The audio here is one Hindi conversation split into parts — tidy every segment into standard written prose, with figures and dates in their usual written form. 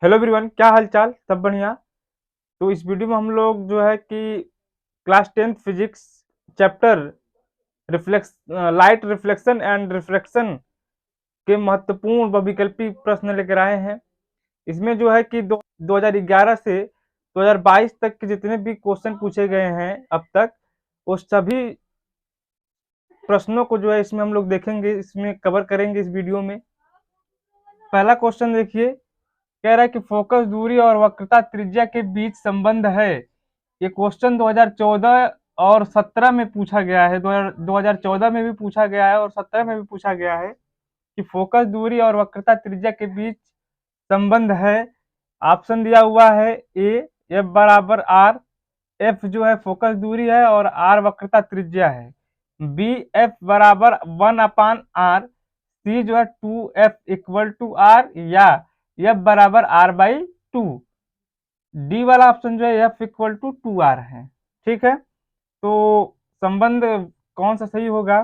हेलो एवरीवन, क्या हाल चाल? सब बढ़िया। तो इस वीडियो में हम लोग जो है कि class 10th physics chapter reflex light reflection and refraction के महत्वपूर्ण व वैकल्पिक प्रश्न लेकर आए हैं। इसमें जो है कि 2011 से 2022 तक के जितने भी क्वेश्चन पूछे गए हैं अब तक, वो सभी प्रश्नों को जो है इसमें हम लोग देखेंगे, इसमें कवर करेंगे इस वीडियो में। पहला क्वेश्चन देखिए, कह रहा है कि फोकस दूरी और वक्रता त्रिज्या के बीच संबंध है। ये क्वेश्चन 2014 और 17 में पूछा गया है। 2014 में भी पूछा गया है और 17 में भी पूछा गया है कि फोकस दूरी और वक्रता त्रिज्या के बीच संबंध है। ऑप्शन दिया हुआ है ए एफ बराबर आर। एफ जो है फोकस दूरी है और आर वक्रता त्रिज्या है। बी एफ बराबर 1/r। सी जो है 2f इक्वल टू आर, या एफ बराबर r/2। डी वाला ऑप्शन जो है एफ इक्वल टू 2r है। ठीक है, तो संबंध कौन सा सही होगा?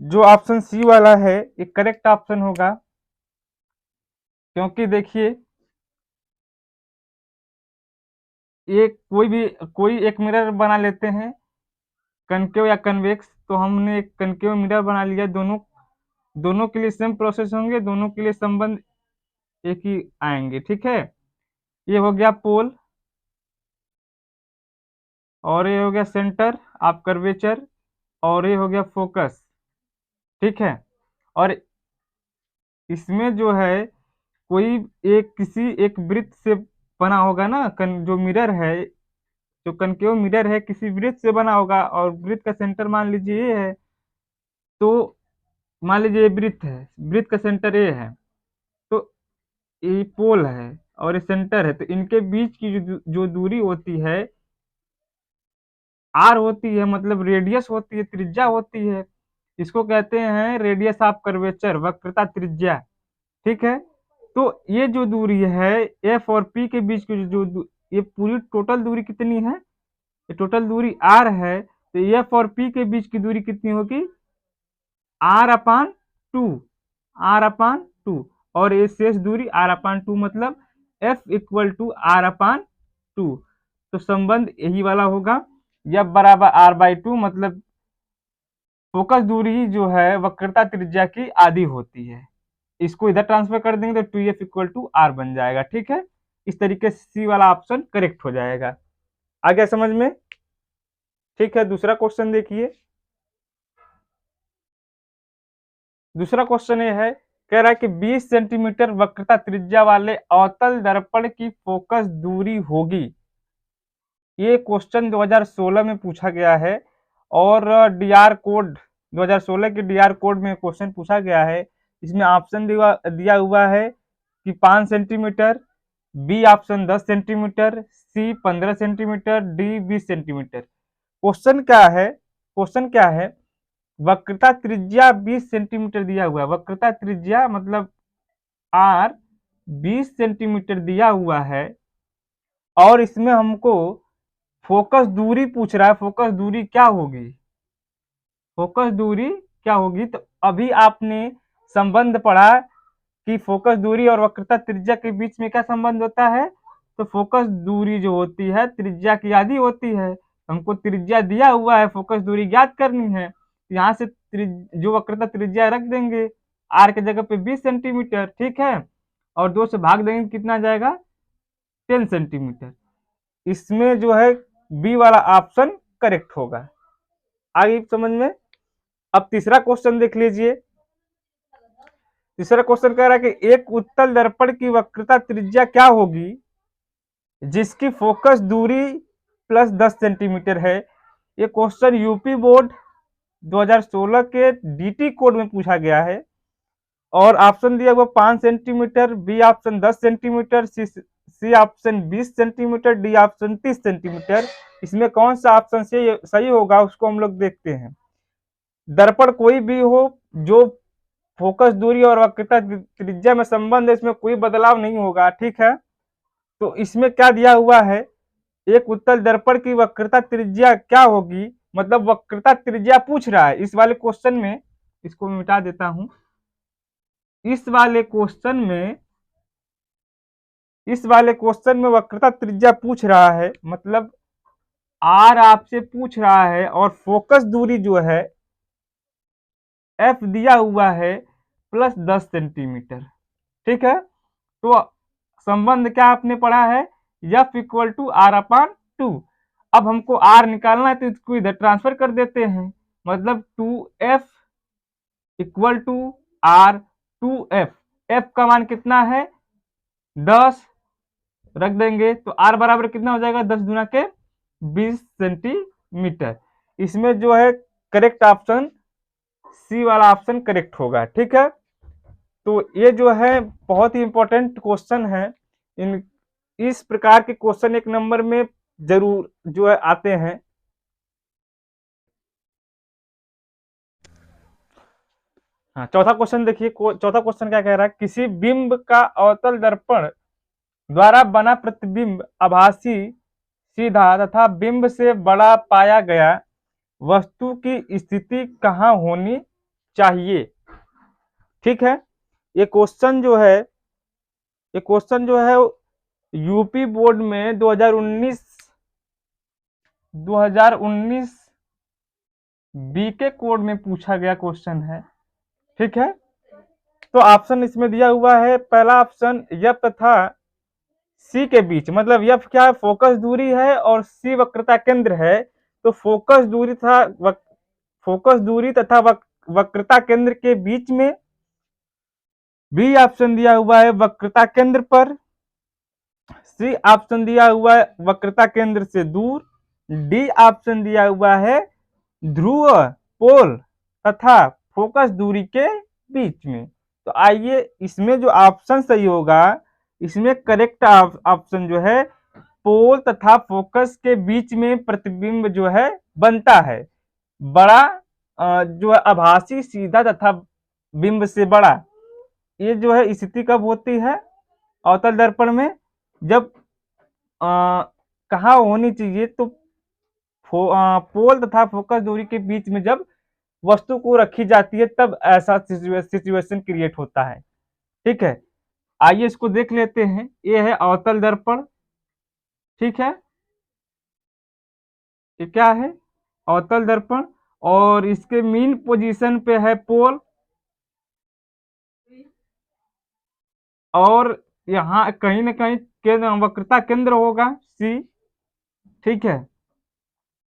जो ऑप्शन सी वाला है ये करेक्ट ऑप्शन होगा, क्योंकि देखिए ये कोई एक मिरर बना लेते हैं, कनकेव या कन्वेक्स। तो हमने एक कनकेव मिरर बना लिया। दोनों दोनों के लिए सेम प्रोसेस होंगे, दोनों के लिए संबंध एक ही आएंगे। ठीक है, ये हो गया पोल और ये हो गया सेंटर ऑफ कर्वेचर और ये हो गया फोकस। ठीक है, और इसमें जो है कोई एक किसी एक वृत्त से बना होगा ना, जो मिरर है, जो कनकेव मिरर है किसी वृत्त से बना होगा और वृत्त का सेंटर मान लीजिए ये है। तो मान लीजिए ये वृत्त है, वृत्त का सेंटर ये है, तो ये पोल है और ये सेंटर है। तो इनके बीच की जो दूरी होती है आर होती है, मतलब रेडियस होती है, त्रिज्या होती है। इसको कहते हैं रेडियस ऑफ कर्वेचर, वक्रता त्रिज्या। ठीक है, तो ये जो दूरी है एफ और पी के बीच की ये पूरी टोटल दूरी कितनी है? ये टोटल दूरी आर है, तो एफ और पी के बीच की दूरी कितनी होगी? r/2। r/2 और ये शेष दूरी r/2, मतलब f इक्वल टू r/2। तो संबंध यही वाला होगा, f बराबर r/2, मतलब फोकस दूरी जो है वक्रता त्रिज्या की आधी होती है। इसको इधर ट्रांसफर कर देंगे तो 2f इक्वल टू r बन जाएगा। ठीक है, इस तरीके से सी वाला ऑप्शन करेक्ट हो जाएगा। आ गया समझ में? ठीक है, दूसरा क्वेश्चन देखिए। दूसरा क्वेश्चन ये है, कह रहा है कि 20 सेंटीमीटर वक्रता त्रिज्या वाले अवतल दर्पण की फोकस दूरी होगी। ये क्वेश्चन 2016 में पूछा गया है और डीआर कोड 2016 के डीआर कोड में क्वेश्चन पूछा गया है। इसमें ऑप्शन दिया हुआ है कि 5 सेंटीमीटर, बी ऑप्शन 10 सेंटीमीटर, सी 15 सेंटीमीटर, डी 20 सेंटीमीटर। क्वेश्चन क्या है? वक्रता त्रिज्या 20 सेंटीमीटर दिया हुआ है। वक्रता त्रिज्या मतलब आर 20 सेंटीमीटर दिया हुआ है और इसमें हमको फोकस दूरी पूछ रहा है। फोकस दूरी क्या होगी? फोकस दूरी क्या होगी? तो अभी आपने संबंध पढ़ा कि फोकस दूरी और वक्रता त्रिज्या के बीच में क्या संबंध होता है। तो फोकस दूरी जो होती है त्रिज्या की आधी होती है। हमको त्रिज्या दिया हुआ है, फोकस दूरी ज्ञात करनी है। यहाँ से जो वक्रता त्रिज्या रख देंगे आर के जगह पे 20 सेंटीमीटर। ठीक है, और 2 से भाग देंगे, कितना जाएगा? 10 सेंटीमीटर। इसमें जो है बी वाला ऑप्शन करेक्ट होगा। आगे समझ में? अब तीसरा क्वेश्चन देख लीजिए। तीसरा क्वेश्चन कह रहा है कि एक उत्तल दर्पण की वक्रता त्रिज्या क्या होगी जिसकी फोकस दूरी प्लस 10 सेंटीमीटर है। ये क्वेश्चन यूपी बोर्ड 2016 के डीटी कोड में पूछा गया है और ऑप्शन दिया हुआ 5 centimetre, B option 10 centimetre, C option 20 centimetre, D option 30 centimetre. इसमें कौन सा ऑप्शन से सही होगा उसको हम लोग देखते हैं। दर्पण कोई भी हो, जो फोकस दूरी और वक्रता त्रिज्या में संबंध है, इसमें कोई बदलाव नहीं होगा। ठीक है, तो इसमें क्या दिया हुआ है? एक उत्तल दर्पण की वक्रता त्रिज्या क्या होगी, मतलब वक्रता त्रिज्या पूछ रहा है इस वाले क्वेश्चन में। इसको मिटा देता हूं। इस वाले क्वेश्चन में इस वाले क्वेश्चन में वक्रता त्रिज्या पूछ रहा है, मतलब आर आपसे पूछ रहा है और फोकस दूरी जो है एफ दिया हुआ है प्लस 10 सेंटीमीटर। ठीक है, तो संबंध क्या आपने पढ़ा है, F equal to R upon two. अब हमको आर निकालना है तो इसको इधर ट्रांसफर कर देते हैं, मतलब 2f equal to are 2f। f का मान कितना है 10 रख देंगे तो r बराबर कितना हो जाएगा 10 गुना के 20 सेंटीमीटर। इसमें जो है करेक्ट ऑप्शन सी वाला ऑप्शन करेक्ट होगा। ठीक है, तो ये जो है बहुत ही इंपॉर्टेंट क्वेश्चन है। इस प्रकार के क्वेश्चन एक नंबर में जरूर जो है आते हैं। हाँ, चौथा क्वेश्चन देखिए, चौथा क्वेश्चन क्या कह रहा है, किसी बिंब का अवतल दर्पण द्वारा बना प्रतिबिंब आभासी सीधा तथा बिंब से बड़ा पाया गया वस्तु की स्थिति कहाँ होनी चाहिए। ठीक है, ये क्वेश्चन जो है यूपी बोर्ड में 2019 बीके कोड में पूछा गया क्वेश्चन है। ठीक है, तो ऑप्शन इसमें दिया हुआ है, पहला ऑप्शन एफ तथा सी के बीच, मतलब एफ क्या है फोकस दूरी है और सी वक्रता केंद्र है, तो फोकस दूरी तथा वक्रता केंद्र के बीच में। बी ऑप्शन दिया हुआ है वक्रता केंद्र पर। सी ऑप्शन दिया हुआ है वक्रता केंद्र से दूर। डी ऑप्शन दिया हुआ है ध्रुव पोल तथा फोकस दूरी के बीच में। तो आइए इसमें जो ऑप्शन सही होगा, इसमें करेक्ट ऑप्शन जो है पोल तथा फोकस के बीच में प्रतिबिंब जो है बनता है, बड़ा जो है आभासी सीधा तथा बिंब से बड़ा। ये जो है स्थिति कब होती है अवतल दर्पण में, जब कहाँ होनी चाहिए, तो पोल तथा फोकस दूरी के बीच में जब वस्तु को रखी जाती है तब ऐसा सिचुएशन क्रिएट होता है। ठीक है, आइए इसको देख लेते हैं। ये है अवतल दर्पण। ठीक है, ये क्या है अवतल दर्पण, और इसके मेन पोजीशन पे है पोल, और यहाँ कहीं ना कहीं केंद्र वक्रता केंद्र होगा सी। ठीक है,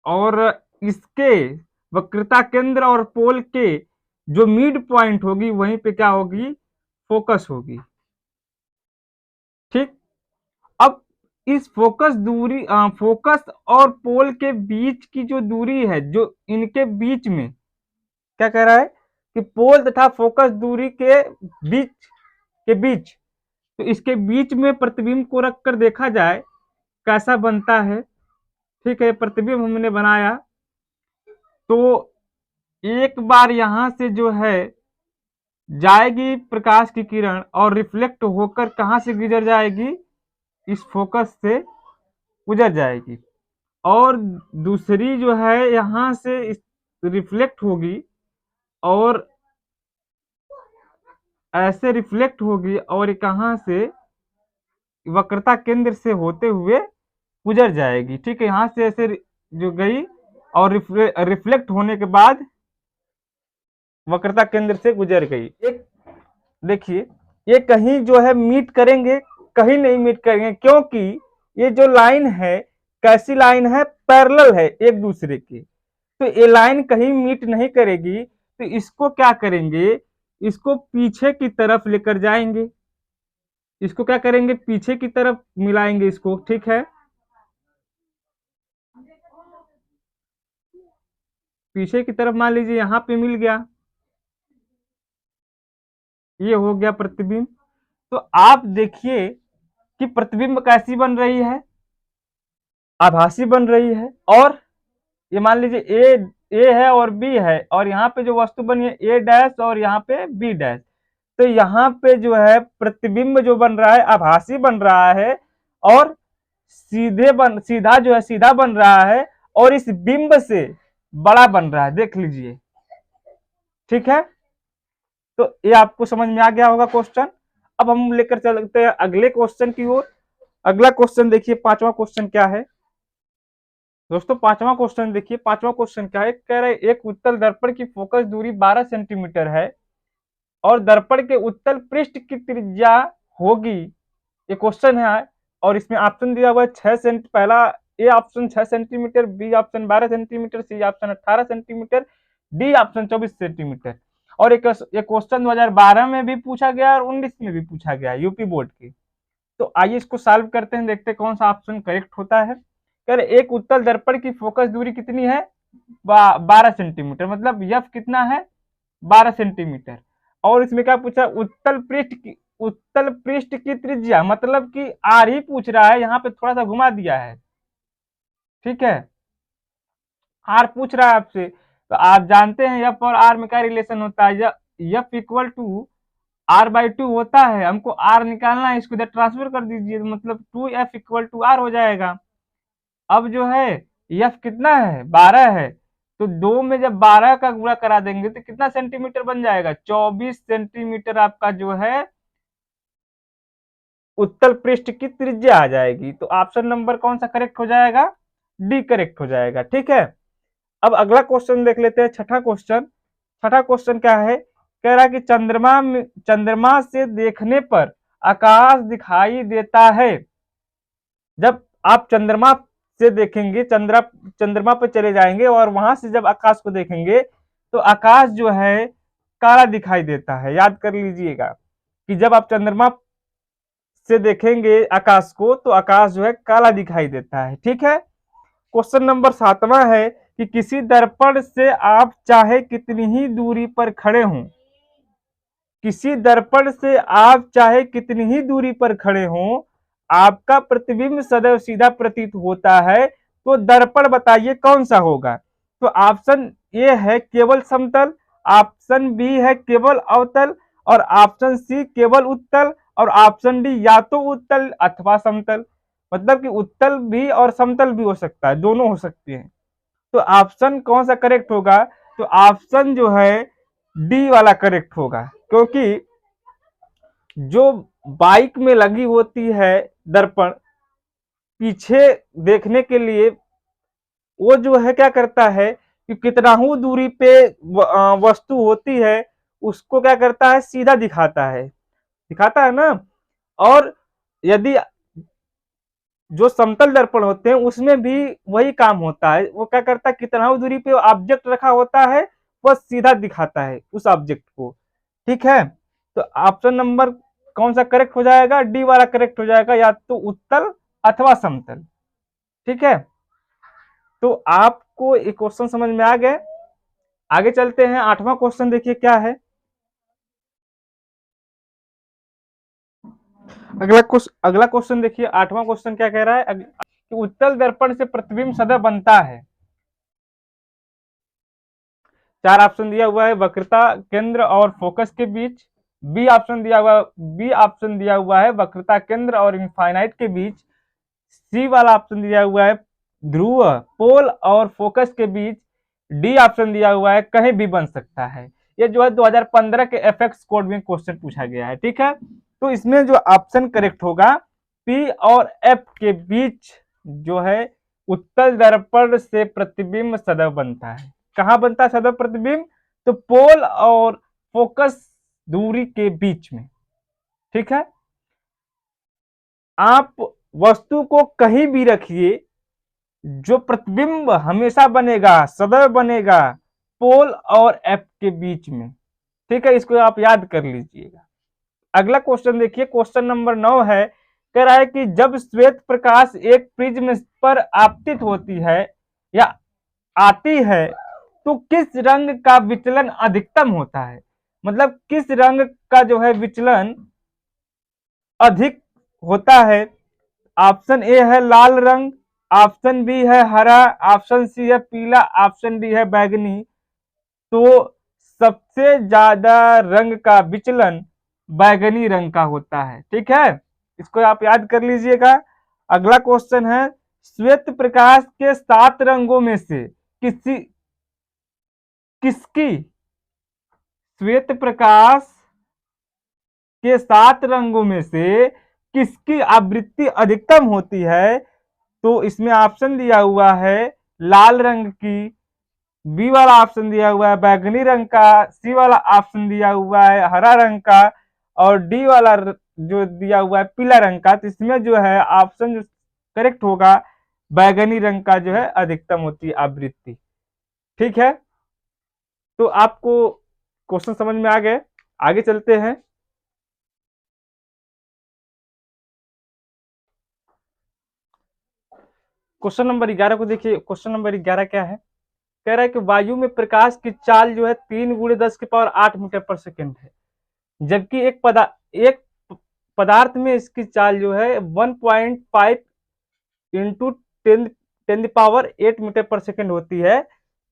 और इसके वक्रता केंद्र और पोल के जो मिड पॉइंट होगी वहीं पे क्या होगी फोकस होगी। ठीक, अब इस फोकस और पोल के बीच की जो दूरी है, जो इनके बीच में क्या कह रहा है कि पोल तथा फोकस दूरी के बीच, तो इसके बीच में प्रतिबिंब को रखकर देखा जाए कैसा बनता है। ठीक है, प्रतिबिंब हमने बनाया तो एक बार यहां से जो है जाएगी प्रकाश की किरण और रिफ्लेक्ट होकर कहां से गुजर जाएगी, इस फोकस से गुजर जाएगी, और दूसरी जो है यहां से रिफ्लेक्ट होगी और ऐसे रिफ्लेक्ट होगी और कहां से वक्रता केंद्र से होते हुए गुजर जाएगी। ठीक है, यहां से ऐसे जो गई और रिफ्लेक्ट होने के बाद वक्रता केंद्र से गुजर गई। एक देखिए, ये कहीं जो है मीट करेंगे, कहीं नहीं मीट करेंगे, क्योंकि ये जो लाइन है कैसी लाइन है, पैरेलल है एक दूसरे के, तो ये लाइन कहीं मीट नहीं करेगी। तो इसको क्या करेंगे, इसको पीछे की तरफ लेकर जाएंगे, इसको क्या करेंगे पीछे की तरफ मिलाएंगे इसको। ठीक है, पीछे की तरफ मान लीजिए यहां पे मिल गया, ये हो गया प्रतिबिंब। तो आप देखिए कि प्रतिबिंब कैसी बन रही है, आभासी बन रही है, और ये मान लीजिए ए है और बी है, और यहाँ पे जो वस्तु बनी है ए डैश और यहाँ पे बी डैश, तो यहाँ पे जो है प्रतिबिंब जो बन रहा है आभासी बन रहा है, और सीधा जो है सीधा बन रहा है, और इस बिंब से बड़ा बन रहा है, देख लीजिए। ठीक है, तो ये आपको समझ में आ गया होगा क्वेश्चन। अब हम लेकर चलते हैं अगले क्वेश्चन की ओर। अगला क्वेश्चन देखिए, पांचवा क्वेश्चन क्या है दोस्तों। पांचवा क्वेश्चन देखिए, पांचवा क्वेश्चन क्या है, कह रहे एक उत्तल दर्पण की फोकस दूरी 12 सेंटीमीटर है और दर्पण के उत्तल पृष्ठ की त्रिज्या होगी। ये क्वेश्चन है और इसमें ऑप्शन दिया हुआ है 6 सेंट, पहला A option 6 centimetre, B option 12 centimetre, C option 18 centimetre, D option 24 centimetre. और एक क्वेश्चन 2012 में भी पूछा गया और 19 में भी पूछा गया यूपी बोर्ड के। तो आइए इसको सॉल्व करते हैं, देखते हैं कौन सा ऑप्शन करेक्ट होता है। कर एक उत्तल दर्पण की फोकस दूरी कितनी है, 12 सेंटीमीटर, मतलब यफ कितना है, 12 सेंटीमीटर। और इसमें क्या पूछा, उत्तल पृष्ठ की त्रिज्या, मतलब कि आर ही पूछ रहा है, यहाँ पे थोड़ा सा घुमा दिया है, ठीक है, आर पूछ रहा है आपसे। तो आप जानते हैं एफ और आर में क्या रिलेशन होता है, एफ इक्वल टू R/2 होता है, हमको R निकालना है, इसको इधर ट्रांसफर कर दीजिए, मतलब 2F इक्वल टू R हो जाएगा। अब जो है F कितना है, 12 है, तो 2 में जब 12 का गुणा करा देंगे तो कितना सेंटीमीटर बन जाएगा, 24 सेंटीमीटर आपका जो है उत्तल पृष्ठ की त्रिज्या आ जाएगी। तो ऑप्शन नंबर कौन सा करेक्ट हो जाएगा, डी करेक्ट हो जाएगा, ठीक है। अब अगला क्वेश्चन देख लेते हैं, छठा क्वेश्चन। छठा क्वेश्चन क्या है, कह रहा है कि चंद्रमा से देखने पर आकाश दिखाई देता है। जब आप चंद्रमा से देखेंगे, चंद्रमा पर चले जाएंगे और वहां से जब आकाश को देखेंगे तो आकाश जो है काला दिखाई देता है। याद कर लीजिएगा कि जब आप चंद्रमा से देखेंगे आकाश को तो आकाश जो है काला दिखाई देता है, ठीक है। क्वेश्चन नंबर 7वां है कि किसी दर्पण से आप चाहे कितनी ही दूरी पर खड़े हों, किसी दर्पण से आप चाहे कितनी ही दूरी पर खड़े हों, आपका प्रतिबिंब सदैव सीधा प्रतीत होता है। तो दर्पण बताइए कौन सा होगा। तो ऑप्शन ए है केवल समतल, ऑप्शन बी है केवल अवतल, और ऑप्शन सी केवल उत्तल, और ऑप्शन डी या तो उत्तल अथवा समतल। मतलब कि उत्तल भी और समतल भी हो सकता है, दोनों हो सकते हैं। तो ऑप्शन कौन सा करेक्ट होगा, तो ऑप्शन जो है डी वाला करेक्ट होगा, क्योंकि जो बाइक में लगी होती है दर्पण पीछे देखने के लिए, वो जो है क्या करता है कि कितना ही दूरी पे वस्तु होती है उसको क्या करता है, सीधा दिखाता है ना। और यदि जो समतल दर्पण होते हैं उसमें भी वही काम होता है, वो क्या करता है, कितना दूरी पे ऑब्जेक्ट रखा होता है वो सीधा दिखाता है उस ऑब्जेक्ट को, ठीक है। तो ऑप्शन नंबर कौन सा करेक्ट हो जाएगा, डी वाला करेक्ट हो जाएगा, या तो उत्तल अथवा समतल, ठीक है। तो आपको ये क्वेश्चन समझ में आ गए। आगे चलते हैं, 8वां क्वेश्चन देखिए क्या है। अगला क्वेश्चन देखिए, 8वां क्वेश्चन क्या कह रहा है कि उत्तल दर्पण से प्रतिबिंब सदैव बनता है। 4 ऑप्शन दिया हुआ है, वक्रता, केंद्र और फोकस के बीच। बी ऑप्शन दिया हुआ है वक्रता, केंद्र और इनफाइनाइट के बीच। सी वाला ऑप्शन दिया हुआ है ध्रुव, पोल और फोकस के बीच। डी ऑप्शन दिया हुआ है कहीं भी बन सकता है। ये जो है 2015 के एफएक्स कोड में क्वेश्चन पूछा गया है, ठीक है। तो इसमें जो ऑप्शन करेक्ट होगा, पी और एफ के बीच जो है उत्तल दर्पण से प्रतिबिंब सदैव बनता है। कहां बनता है सदैव प्रतिबिंब, तो पोल और फोकस दूरी के बीच में, ठीक है। आप वस्तु को कहीं भी रखिए, जो प्रतिबिंब हमेशा बनेगा, सदैव बनेगा, पोल और एफ के बीच में, ठीक है। इसको आप याद कर लीजिएगा। अगला क्वेश्चन देखिए, क्वेश्चन नंबर 9 है, कह रहा है कि जब श्वेत प्रकाश एक प्रिज्म पर आपतित होती है या आती है तो किस रंग का विचलन अधिकतम होता है, मतलब किस रंग का जो है विचलन अधिक होता है। ऑप्शन ए है लाल रंग, ऑप्शन बी है हरा, ऑप्शन सी है पीला, ऑप्शन डी है बैगनी। तो सबसे ज्यादा रंग का विचलन बैगनी रंग का होता है, ठीक है। इसको आप याद कर लीजिएगा। अगला क्वेश्चन है, श्वेत प्रकाश के 7 रंगों में से किसकी श्वेत प्रकाश के 7 रंगों में से किसकी आवृत्ति अधिकतम होती है, तो इसमें ऑप्शन दिया हुआ है लाल रंग की, बी वाला ऑप्शन दिया हुआ है बैगनी रंग का, सी वाला ऑप्शन दिया हुआ है हरा रंग का, और डी वाला जो दिया हुआ है पीला रंग का। तो इसमें जो है ऑप्शन जो करेक्ट होगा बैगनी रंग का जो है अधिकतम होती है आवृत्ति। ठीक है, तो आपको क्वेश्चन समझ में आ गए, आगे चलते हैं। क्वेश्चन नंबर 11 को देखिए। क्वेश्चन नंबर 11 क्या है, कह रहा है कि वायु में प्रकाश की चाल जो है 3 × 10⁸ मीटर पर सेकेंड है, जबकि एक पदार्थ में इसकी चाल जो है 1.5 इंटू 10⁸ मीटर पर सेकेंड होती है।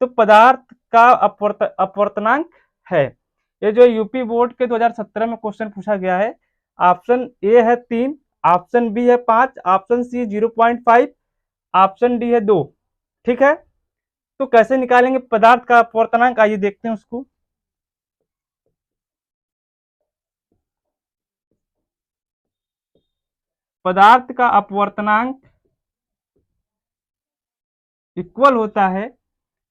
तो पदार्थ का अपवर्तनांक है। ये जो यूपी बोर्ड के 2017 में क्वेश्चन पूछा गया है। ऑप्शन ए है 3, ऑप्शन बी है 5, ऑप्शन सी 0.5, ऑप्शन डी है 2। ठीक है, तो कैसे निकालेंगे पदार्थ का अपवर्तनांक, आइए देखते हैं उसको। पदार्थ का अपवर्तनांक इक्वल होता है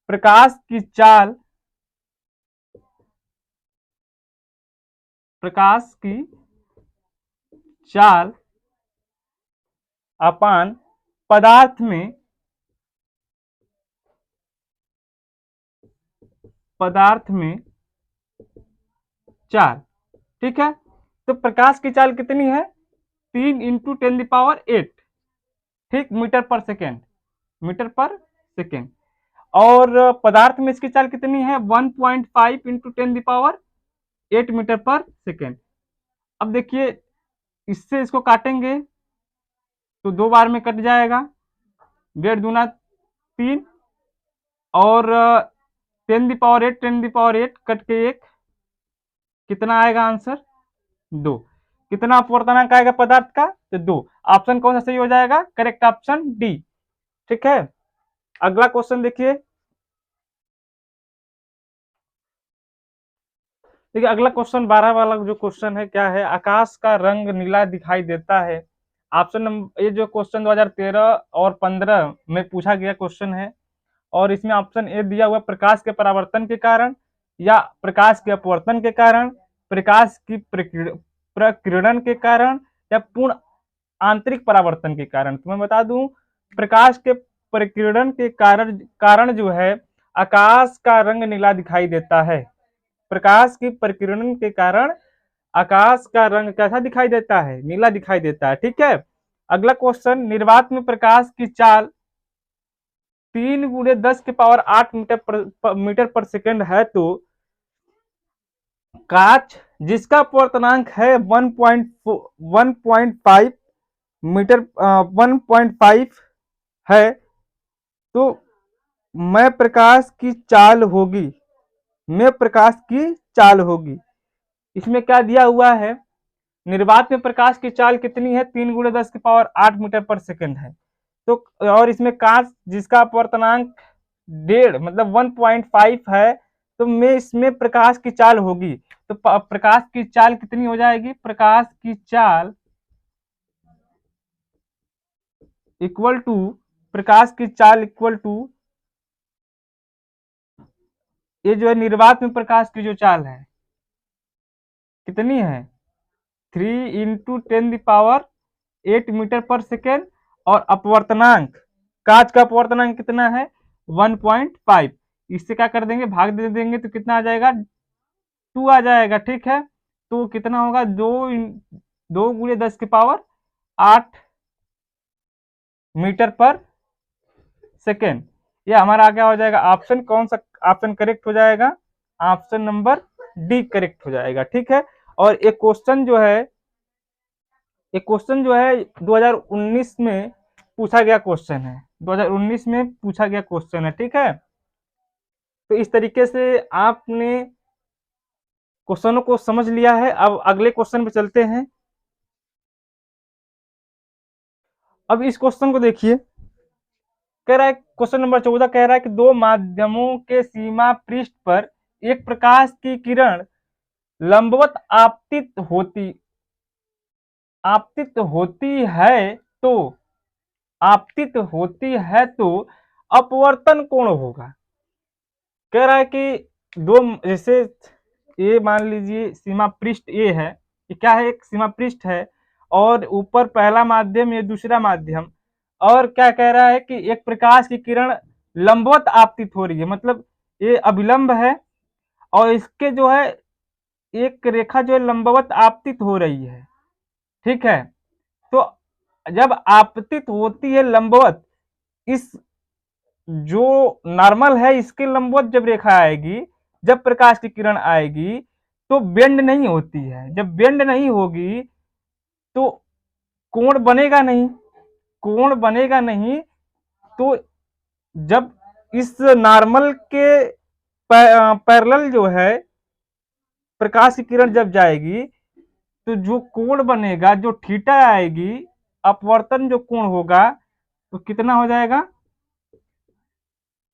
प्रकाश की चाल, प्रकाश की चाल अपान पदार्थ में चाल। ठीक है, तो प्रकाश की चाल कितनी है 3 इंटू 10⁸, ठीक, मीटर पर सेकेंड, मीटर पर सेकेंड। और पदार्थ में इसकी चाल कितनी है 1.5 इंटू 10⁸ मीटर पर सेकेंड। अब देखिए इससे इसको काटेंगे तो 2 बार में कट जाएगा, 1.5 दूना 3, और 10⁸ कट के 1, कितना आएगा आंसर 2। कितना अपवर्तनांक आएगा पदार्थ का, तो 2। ऑप्शन कौन सा सही हो जाएगा, करेक्ट ऑप्शन डी। ठीक है, अगला क्वेश्चन देखिए। देखिए अगला क्वेश्चन 12 वाला जो क्वेश्चन है क्या है, आकाश का रंग नीला दिखाई देता है। ऑप्शन नंबर, ये जो क्वेश्चन 2013 और 15 में पूछा गया क्वेश्चन है, और इसमें ऑप्शन ए दिया हुआ प्रकाश के परावर्तन के कारण, या प्रकाश के अपवर्तन के कारण, प्रकाश की प्रकीर्णन के कारण, या पूर्ण आंतरिक परावर्तन के कारण। तो मैं बता दूं प्रकाश के प्रकीर्णन के कारण जो है आकाश का रंग नीला दिखाई देता है। प्रकाश की प्रकीर्णन के कारण आकाश का रंग कैसा दिखाई देता है, नीला दिखाई देता है। ठीक है, अगला क्वेश्चन, निर्वात में प्रकाश की चाल 3 × 10⁸ मीटर पर सेकेंड है, तो कांच जिसका अपवर्तनांक है 1.5 मीटर 1.5 है, तो मैं प्रकाश की चाल होगी, इसमें क्या दिया हुआ है, निर्वात में प्रकाश की चाल कितनी है 3 × 10⁸ मीटर पर सेकेंड है। तो और इसमें कांच जिसका अपवर्तनांक 1.5 मतलब 1.5 है, तो मैं इसमें प्रकाश की चाल होगी, तो प्रकाश की चाल कितनी हो जाएगी, प्रकाश की चाल इक्वल टू, प्रकाश की चाल इक्वल टू, ये जो है निर्वात में प्रकाश की जो चाल है कितनी है 3 इंटू 10⁸ मीटर पर सेकेंड, और अपवर्तनांक, कांच का अपवर्तनांक कितना है 1.5, इससे क्या कर देंगे भाग दे देंगे तो कितना आ जाएगा 2 आ जाएगा। ठीक है, तो कितना होगा 2 × 10⁸ मीटर पर सेकेंड। ये हमारा क्या हो जाएगा, ऑप्शन कौन सा ऑप्शन करेक्ट हो जाएगा, ऑप्शन नंबर डी करेक्ट हो जाएगा। ठीक है, और एक क्वेश्चन जो है 2019 में पूछा गया क्वेश्चन है, 2019 में पूछा गया क्वेश्चन है। ठीक है, तो इस तरीके से आपने क्वेश्चनों को समझ लिया है। अब अगले क्वेश्चन पे चलते हैं। अब इस क्वेश्चन को देखिए, कह रहा है क्वेश्चन नंबर 14 कह रहा है कि 2 माध्यमों के सीमा पृष्ठ पर एक प्रकाश की किरण लंबवत आपतित होती आपतित होती है तो आपतित होती है तो अपवर्तन कोण होगा। कह रहा है कि दो, जैसे ये मान लीजिए सीमा पृष्ठ ए है, ये क्या है, एक सीमा पृष्ठ है, और ऊपर पहला माध्यम, ये दूसरा माध्यम, और क्या कह रहा है कि एक प्रकाश की किरण लंबवत आपतित हो रही है, मतलब ये अभिलंब है, और इसके जो है एक रेखा जो है लंबवत आपतित हो रही है, ठीक है। तो जब आपतित होती है लंबवत, इस जो नॉर्मल है इसके लंबवत जब रेखा आएगी, जब प्रकाश की किरण आएगी तो बेंड नहीं होती है, जब बेंड नहीं होगी तो कोण बनेगा नहीं, कोण बनेगा नहीं। तो जब इस नॉर्मल के पैरेलल जो है प्रकाश की किरण जब जाएगी तो जो कोण बनेगा, जो थीटा आएगी, अपवर्तन जो कोण होगा तो कितना हो जाएगा,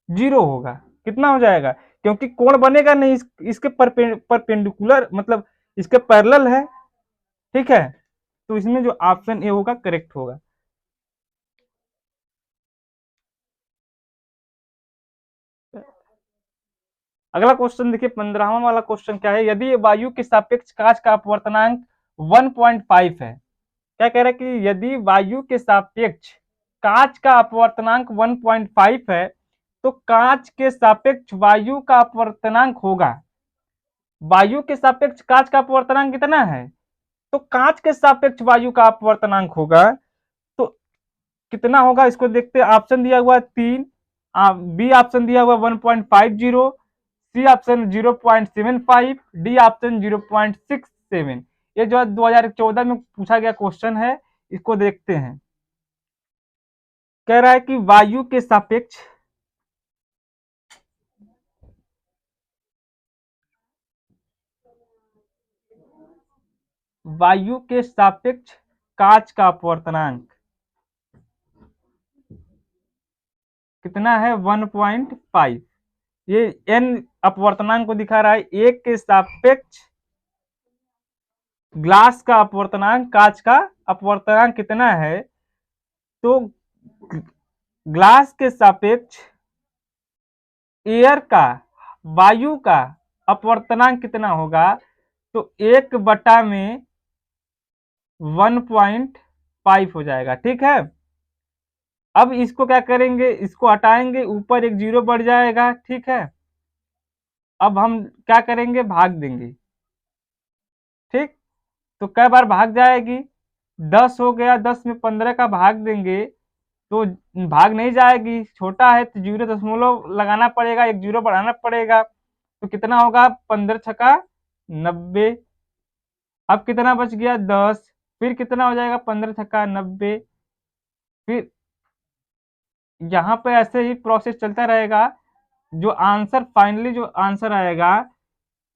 जीरो होगा। कितना हो जाएगा, क्योंकि कोण बनेगा नहीं, इसके परपेंडिकुलर, मतलब इसके पैरेलल है, ठीक है। तो इसमें जो ऑप्शन ए होगा करेक्ट होगा। अगला क्वेश्चन देखिए, 15वां वाला क्वेश्चन क्या है, यदि वायु के सापेक्ष कांच का अपवर्तनांक 1.5 है। क्या कह रहा है कि यदि वायु के सापेक्ष कांच का अपवर्तनांक 1.5 है तो कांच के सापेक्ष वायु का अपवर्तनांक होगा। वायु के सापेक्ष कांच का अपवर्तनांक कितना है, तो कांच के सापेक्ष वायु का अपवर्तनांक होगा, तो कितना होगा इसको देखते हैं। ऑप्शन दिया हुआ है 3, बी ऑप्शन दिया हुआ 1.50, सी ऑप्शन 0.75, डी ऑप्शन 0.67। ये जो है 2014 में पूछा गया क्वेश्चन है, इसको देखते हैं। कह रहा है कि वायु के सापेक्ष कांच का अपवर्तनांक कितना है, 1.5। ये एन अपवर्तनांक को दिखा रहा है, एक के सापेक्ष ग्लास का अपवर्तनांक, कांच का अपवर्तनांक कितना है, तो ग्लास के सापेक्ष एयर का, वायु का अपवर्तनांक कितना होगा, तो 1/1.5 हो जाएगा, ठीक है। अब इसको क्या करेंगे, इसको हटाएंगे, ऊपर एक जीरो बढ़ जाएगा, ठीक है। अब हम क्या करेंगे, भाग देंगे, ठीक। तो कई बार भाग जाएगी, 10 हो गया, 10 में 15 का भाग देंगे तो भाग नहीं जाएगी, छोटा है तो 0 दशमलव लगाना पड़ेगा, एक जीरो बढ़ाना पड़ेगा, तो कितना होगा, 15 छक्का 90। अब कितना बच गया, 10, फिर कितना हो जाएगा, 15 छक्का 90। फिर यहाँ पे ऐसे ही प्रोसेस चलता रहेगा, जो आंसर फाइनली जो आंसर आएगा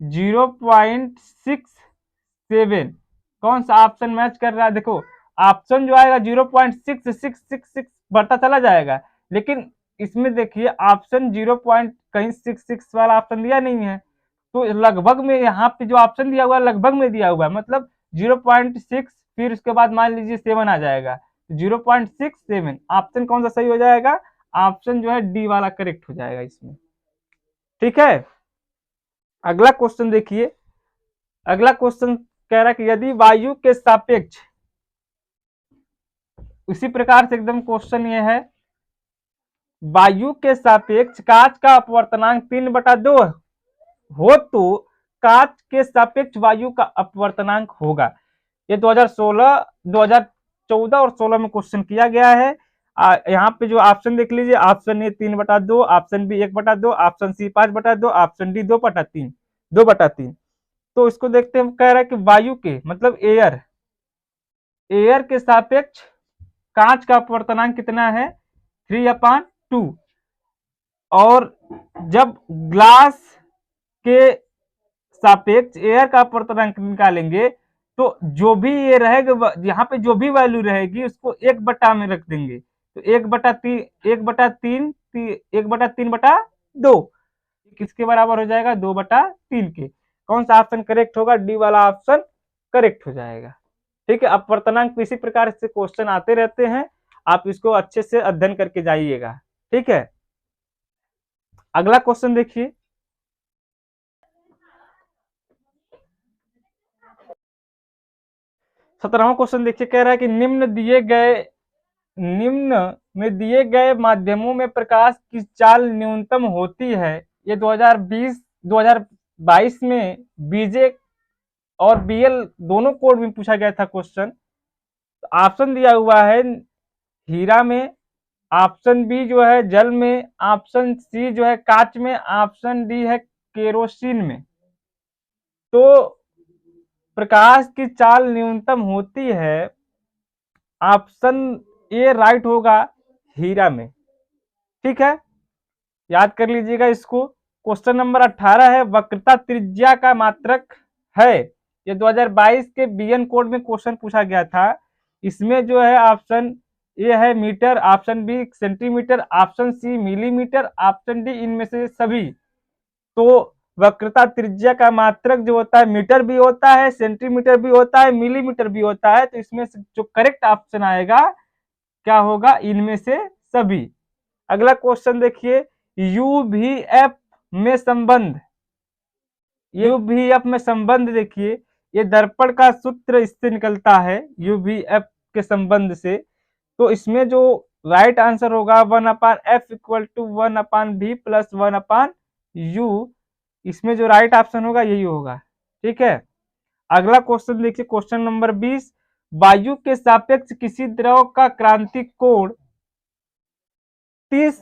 0.67। कौन सा ऑप्शन मैच कर रहा है, देखो ऑप्शन जो आएगा 0.6666 बढ़ता चला जाएगा, लेकिन इसमें देखिए ऑप्शन 0 कहीं 66 वाला ऑप्शन दिया नहीं है, तो लगभग में यहाँ पे जो ऑप्शन दिया हुआ है लगभग में दिया हुआ है, मतलब 0.6, फिर उसके बाद मान लीजिए 7 आ जाएगा, 0.67 ऑप्शन कौन सा सही हो जाएगा, ऑप्शन जो है डी वाला करेक्ट हो जाएगा इसमें, ठीक है। अगला क्वेश्चन देखिए, अगला क्वेश्चन कह रहा है कि यदि वायु के सापेक्ष, उसी प्रकार से एकदम क्वेश्चन ये है, वायु के सापेक्ष कांच का अपवर्तनांक 3/2 हो तो कांच के सापेक्ष वायु का अपवर्तनांक होगा। ये 2016, 2014 और 16 में क्वेश्चन किया गया है। यहाँ पे जो ऑप्शन देख लीजिए, option A 3/2, option B 1/2, option C 5/2, option D 2/3, 2/3। तो इसको देखते हैं, कह रहा है कि वायु के मतलब एयर, एयर के सापेक्ष कांच का अपवर्तनांक कितना है, 3/2। और जब ग्लास के सापेक्ष एयर का अपवर्तनांक निकालेंगे तो जो भी ये रहेगा, यहाँ पे जो भी वैल्यू रहेगी उसको 1 में रख देंगे, तो 1/3, 1/3, 1/3/2 किसके बराबर हो जाएगा, 2/3 के। कौन सा ऑप्शन करेक्ट होगा, डी वाला ऑप्शन करेक्ट हो जाएगा। ठीक है, अपवर्तनांक इसी प्रकार से क्वेश्चन आते रहते हैं, आप इसको अच्छे से अध्ययन करके जाइएगा। ठीक है, अगला क्वेश्चन देखिए, 17वां क्वेश्चन देखिए, कह रहा है कि निम्न में दिए गए माध्यमों में प्रकाश की चाल न्यूनतम होती है। ये 2022 में बीजे और बीएल दोनों कोड में पूछा गया था क्वेश्चन। तो ऑप्शन दिया हुआ है हीरा में, ऑप्शन बी जो है जल में, ऑप्शन सी जो है कांच में, ऑप्शन डी है केरोसिन में। तो प्रकाश की चाल न्यूनतम होती है, ऑप्शन ए राइट होगा हीरा में। ठीक है, याद कर लीजिएगा इसको। क्वेश्चन नंबर 18 है, वक्रता त्रिज्या का मात्रक है। ये 2022 के बीएन कोड में क्वेश्चन पूछा गया था। इसमें जो है ऑप्शन ए है metre, option B centimetre, option C millimetre, option D इनमें से सभी। तो वक्रता त्रिज्या का मात्रक जो होता है मीटर भी होता है, सेंटीमीटर भी होता है, मिलीमीटर भी होता है। तो इसमें से जो करेक्ट ऑप्शन आएगा क्या होगा, इनमें से सभी। अगला क्वेश्चन देखिए, यूवीएफ में संबंध, यूवीएफ में संबंध देखिए, ये दर्पण का सूत्र इससे निकलता है यूवीएफ के संबंध से। तो इसमें जो राइट आंसर होगा 1/f equal to 1/v plus 1/u, इसमें जो राइट ऑप्शन होगा यही होगा। ठीक है, अगला क्वेश्चन देखिए, क्वेश्चन नंबर 20, वायु के सापेक्ष किसी द्रव का क्रांतिक कोण 30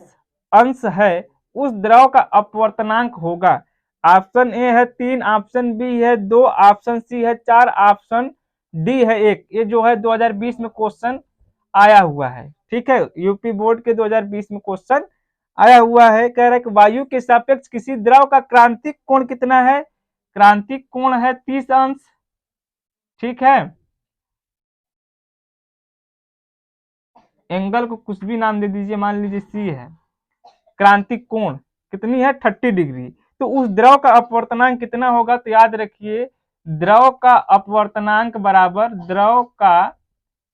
अंश है, उस द्रव का अपवर्तनांक होगा। ऑप्शन ए है 3, ऑप्शन बी है 2, ऑप्शन सी है 4, ऑप्शन डी है 1। ये जो है 2020 में क्वेश्चन आया हुआ है। ठीक है, यूपी बोर्ड के 2020 में क्वेश्चन आया हुआ है। कह रहा है कि वायु के सापेक्ष किसी द्रव का क्रांतिक कोण कितना है, क्रांतिक कोण है 30 अंश। ठीक है, एंगल को कुछ भी नाम दे दीजिए, मान लीजिए सी है। क्रांतिक कोण कितनी है, 30 डिग्री। तो उस द्रव का अपवर्तनांक कितना होगा, तो याद रखिए द्रव का अपवर्तनांक बराबर द्रव का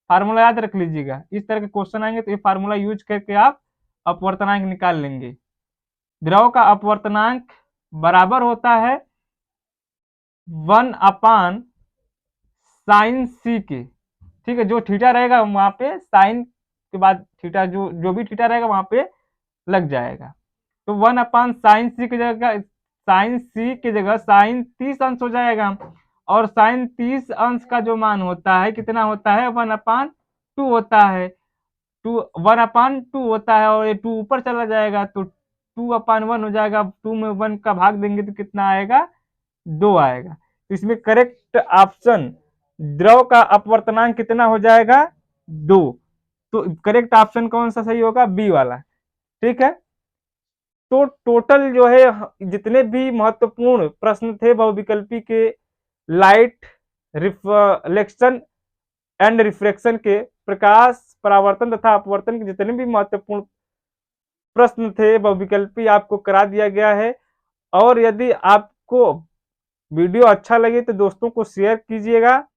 फार्मूला याद रख लीजिएगा। इस तरह के क्वेश्चन आएंगे तो ये फार्मूला यूज करके आप अपवर्तनांक निकाल लेंगे। द्रव का अपवर्तनांक बराबर होता है 1/sin सी के। ठीक है, जो थीटा रहेगा वहां पे साइन के बाद थीटा, जो भी थीटा रहेगा वहां पे लग जाएगा। तो 1/sin सी की जगह साइन सी की जगह साइन 30 अंश हो जाएगा। और साइन 30 अंश का जो मान होता है कितना होता है, 1/2 होता है। 1/2 होता है, और ये 2 ऊपर चला जाएगा तो 2/1 हो जाएगा। 2 में 1 का भाग देंगे तो कितना आएगा, 2 आएगा। तो इसमें करेक्ट ऑप्शन द्रव का अपवर्तनांक कितना हो जाएगा, 2। तो करेक्ट ऑप्शन कौन सा सही होगा, बी वाला। ठीक है, तो टोटल जो है जितने भी महत्वपूर्ण प्रश्न थे बहुविकल्पी के लाइट रिफ्लेक्शन एंड रिफ्रैक्शन के, प्रकाश परावर्तन तथा अपवर्तन के जितने भी महत्वपूर्ण प्रश्न थे बहुविकल्पी आपको करा दिया गया है। और यदि आपको वीडियो अच्छा लगे तो दोस्तों को शेयर कीजिएगा।